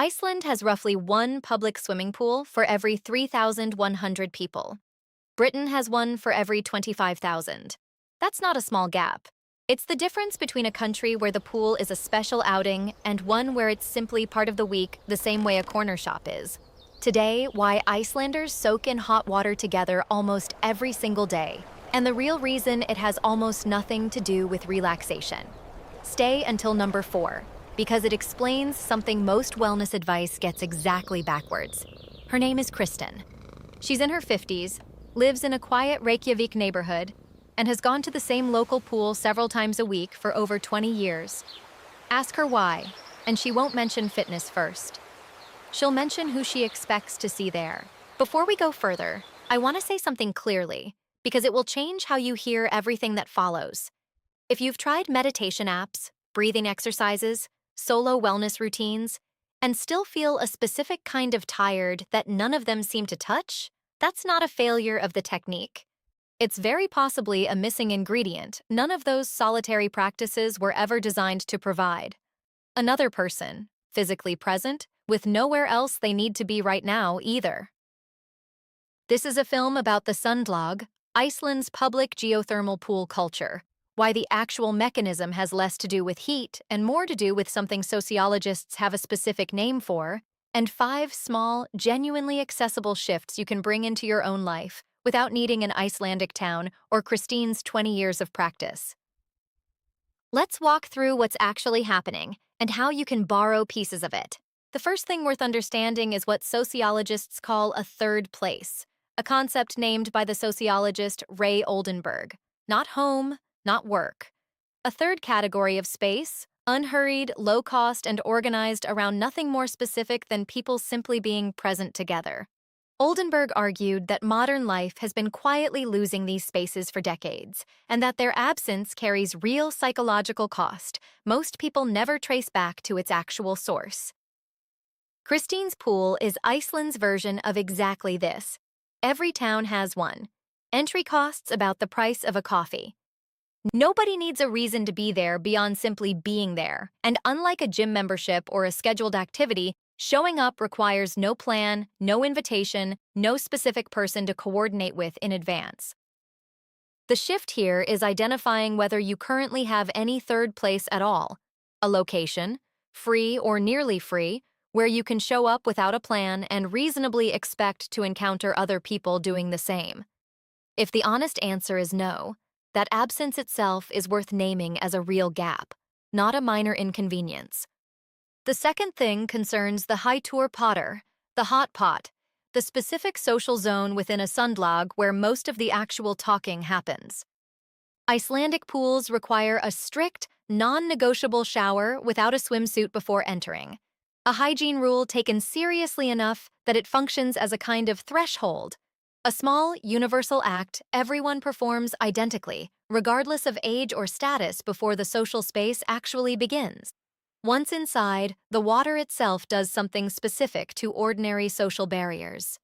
Iceland has roughly one public swimming pool for every 3,100 people. Britain has one for every 25,000. That's not a small gap. It's the difference between a country where the pool is a special outing and one where it's simply part of the week, the same way a corner shop is. Today, why Icelanders soak in hot water together almost every single day, and the real reason it has almost nothing to do with relaxation. Stay until number 4, because it explains something most wellness advice gets exactly backwards. Her name is Kristín. She's in her 50s, lives in a quiet Reykjavik neighborhood, and has gone to the same local pool several times a week for over 20 years. Ask her why, and she won't mention fitness first. She'll mention who she expects to see there. Before we go further, I want to say something clearly, because it will change how you hear everything that follows. If you've tried meditation apps, breathing exercises, solo wellness routines, and still feel a specific kind of tired that none of them seem to touch, that's not a failure of the technique. It's very possibly a missing ingredient none of those solitary practices were ever designed to provide. Another person, physically present, with nowhere else they need to be right now either. This is a film about the Sundlaug, Iceland's public geothermal pool culture, why the actual mechanism has less to do with heat and more to do with something sociologists have a specific name for, and 5 small, genuinely accessible shifts you can bring into your own life without needing an Icelandic town or Kristín's 20 years of practice. Let's walk through what's actually happening and how you can borrow pieces of it. The first thing worth understanding is what sociologists call a third place, a concept named by the sociologist Ray Oldenburg. Not home, not work. A third category of space, unhurried, low-cost, and organized around nothing more specific than people simply being present together. Oldenburg argued that modern life has been quietly losing these spaces for decades, and that their absence carries real psychological cost most people never trace back to its actual source. Kristín's pool is Iceland's version of exactly this. Every town has one. Entry costs about the price of a coffee. Nobody needs a reason to be there beyond simply being there, and unlike a gym membership or a scheduled activity, showing up requires no plan, no invitation, no specific person to coordinate with in advance. The shift here is identifying whether you currently have any third place at all, a location, free or nearly free, where you can show up without a plan and reasonably expect to encounter other people doing the same. If the honest answer is no, that absence itself is worth naming as a real gap, not a minor inconvenience. The second thing concerns the Heitur Potter, the hot pot, the specific social zone within a Sundlaug where most of the actual talking happens. Icelandic pools require a strict, non-negotiable shower without a swimsuit before entering, a hygiene rule taken seriously enough that it functions as a kind of threshold, a small, universal act everyone performs identically, regardless of age or status before the social space actually begins. Once inside, the water itself does something specific to ordinary social barriers.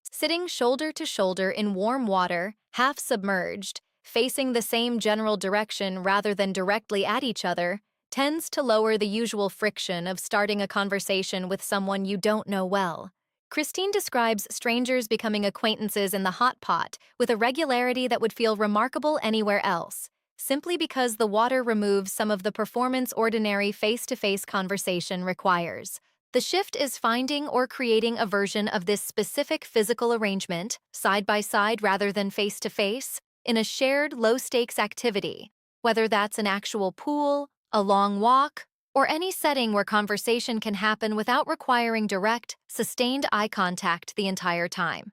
Sitting shoulder to shoulder in warm water, half submerged, facing the same general direction rather than directly at each other, tends to lower the usual friction of starting a conversation with someone you don't know well. Kristín describes strangers becoming acquaintances in the hot pot with a regularity that would feel remarkable anywhere else, simply because the water removes some of the performance ordinary face-to-face conversation requires. The shift is finding or creating a version of this specific physical arrangement, side by side rather than face-to-face, in a shared low-stakes activity, whether that's an actual pool, a long walk, or any setting where conversation can happen without requiring direct, sustained eye contact the entire time.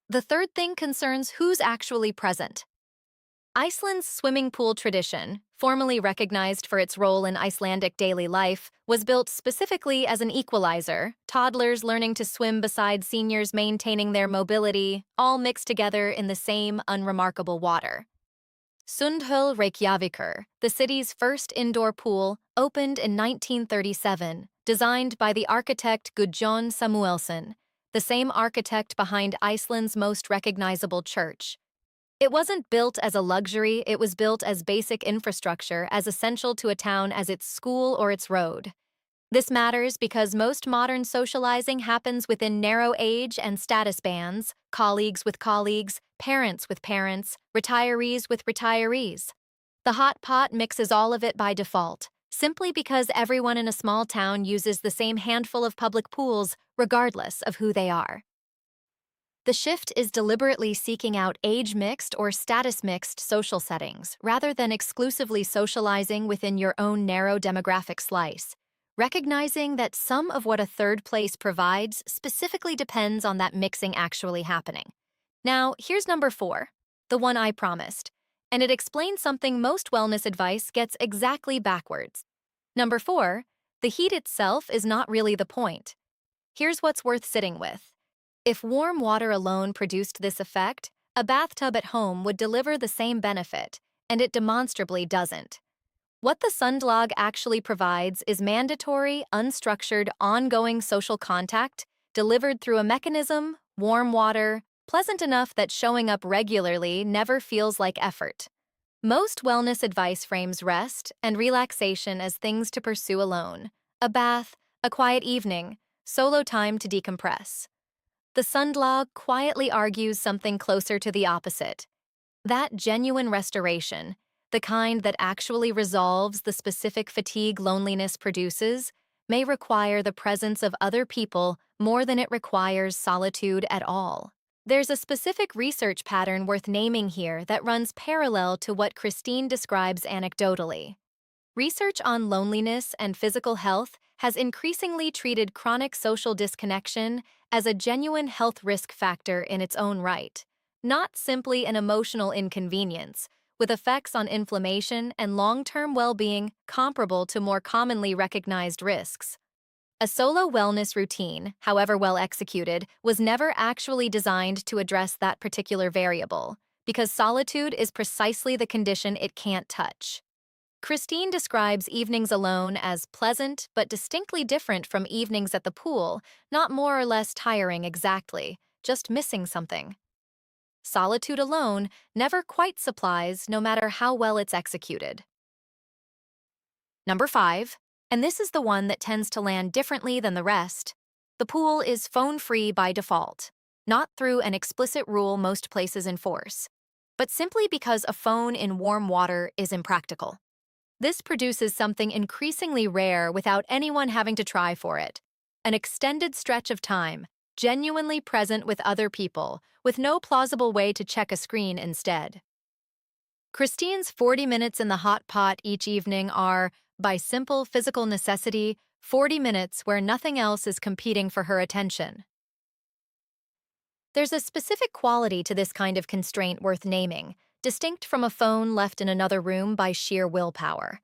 The third thing concerns who's actually present. Iceland's swimming pool tradition, formally recognized for its role in Icelandic daily life, was built specifically as an equalizer, toddlers learning to swim beside seniors maintaining their mobility, all mixed together in the same unremarkable water. Sundlaug Reykjavíkur, the city's first indoor pool, opened in 1937, designed by the architect Guðjón Samúelsson, the same architect behind Iceland's most recognizable church. It wasn't built as a luxury, it was built as basic infrastructure as essential to a town as its school or its road. This matters because most modern socializing happens within narrow age and status bands, colleagues with colleagues, parents with parents, retirees with retirees. The hot pot mixes all of it by default, simply because everyone in a small town uses the same handful of public pools, regardless of who they are. The shift is deliberately seeking out age-mixed or status-mixed social settings, rather than exclusively socializing within your own narrow demographic slice, recognizing that some of what a third place provides specifically depends on that mixing actually happening. Now, here's number 4, the one I promised, and it explains something most wellness advice gets exactly backwards. Number 4, the heat itself is not really the point. Here's what's worth sitting with. If warm water alone produced this effect, a bathtub at home would deliver the same benefit, and it demonstrably doesn't. What the Sundlaug actually provides is mandatory, unstructured, ongoing social contact delivered through a mechanism, warm water, pleasant enough that showing up regularly never feels like effort. Most wellness advice frames rest and relaxation as things to pursue alone: a bath, a quiet evening, solo time to decompress. The Sundlaug quietly argues something closer to the opposite. That genuine restoration, the kind that actually resolves the specific fatigue loneliness produces, may require the presence of other people more than it requires solitude at all. There's a specific research pattern worth naming here that runs parallel to what Kristín describes anecdotally. Research on loneliness and physical health has increasingly treated chronic social disconnection as a genuine health risk factor in its own right, not simply an emotional inconvenience, with effects on inflammation and long-term well-being comparable to more commonly recognized risks. A solo wellness routine, however well executed, was never actually designed to address that particular variable, because solitude is precisely the condition it can't touch. Kristín describes evenings alone as pleasant but distinctly different from evenings at the pool, not more or less tiring exactly, just missing something. Solitude alone never quite supplies, no matter how well it's executed. Number 5, and this is the one that tends to land differently than the rest, the pool is phone-free by default, not through an explicit rule most places enforce, but simply because a phone in warm water is impractical. This produces something increasingly rare without anyone having to try for it: an extended stretch of time, genuinely present with other people, with no plausible way to check a screen instead. Kristín's 40 minutes in the hot pot each evening are, by simple physical necessity, 40 minutes where nothing else is competing for her attention. There's a specific quality to this kind of constraint worth naming, distinct from a phone left in another room by sheer willpower.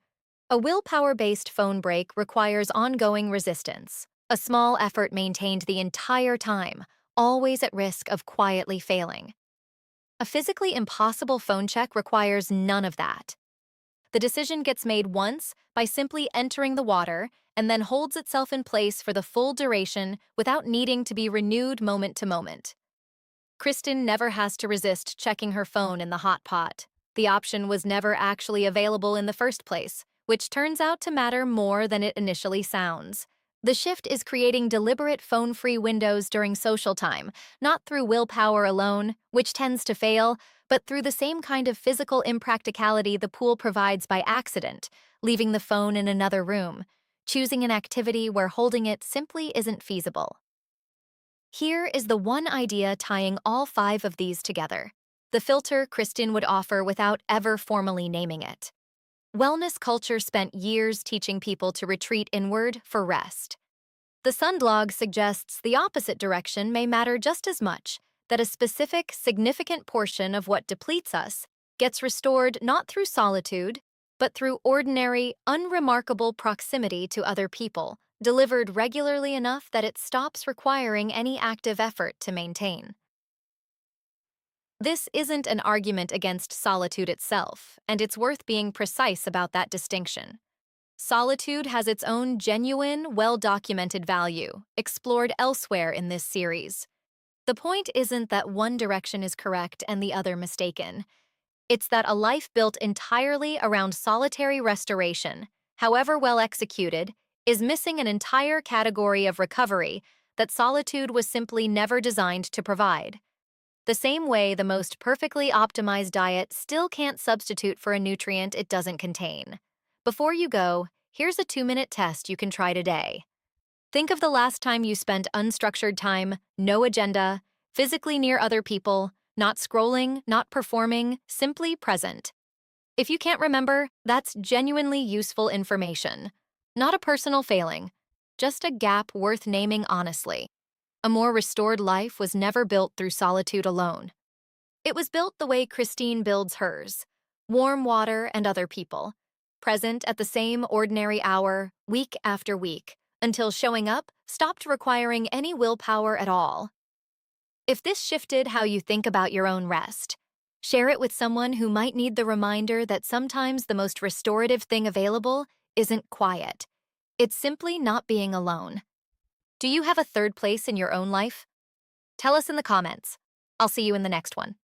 A willpower-based phone break requires ongoing resistance, a small effort maintained the entire time, always at risk of quietly failing. A physically impossible phone check requires none of that. The decision gets made once by simply entering the water and then holds itself in place for the full duration without needing to be renewed moment to moment. Kristín never has to resist checking her phone in the hot pot. The option was never actually available in the first place, which turns out to matter more than it initially sounds. The shift is creating deliberate phone-free windows during social time, not through willpower alone, which tends to fail, but through the same kind of physical impracticality the pool provides by accident, leaving the phone in another room, choosing an activity where holding it simply isn't feasible. Here is the one idea tying all 5 of these together, the filter Kristín would offer without ever formally naming it. Wellness culture spent years teaching people to retreat inward for rest. The Sundlaug suggests the opposite direction may matter just as much, that a specific, significant portion of what depletes us gets restored not through solitude, but through ordinary, unremarkable proximity to other people, delivered regularly enough that it stops requiring any active effort to maintain. This isn't an argument against solitude itself, and it's worth being precise about that distinction. Solitude has its own genuine, well-documented value, explored elsewhere in this series. The point isn't that one direction is correct and the other mistaken. It's that a life built entirely around solitary restoration, however well executed, is missing an entire category of recovery that solitude was simply never designed to provide. The same way the most perfectly optimized diet still can't substitute for a nutrient it doesn't contain. Before you go, here's a 2-minute test you can try today. Think of the last time you spent unstructured time, no agenda, physically near other people, not scrolling, not performing, simply present. If you can't remember, that's genuinely useful information. Not a personal failing, just a gap worth naming honestly. A more restored life was never built through solitude alone. It was built the way Kristín builds hers: warm water and other people, present at the same ordinary hour, week after week, until showing up stopped requiring any willpower at all. If this shifted how you think about your own rest, share it with someone who might need the reminder that sometimes the most restorative thing available isn't quiet. It's simply not being alone. Do you have a third place in your own life? Tell us in the comments. I'll see you in the next one.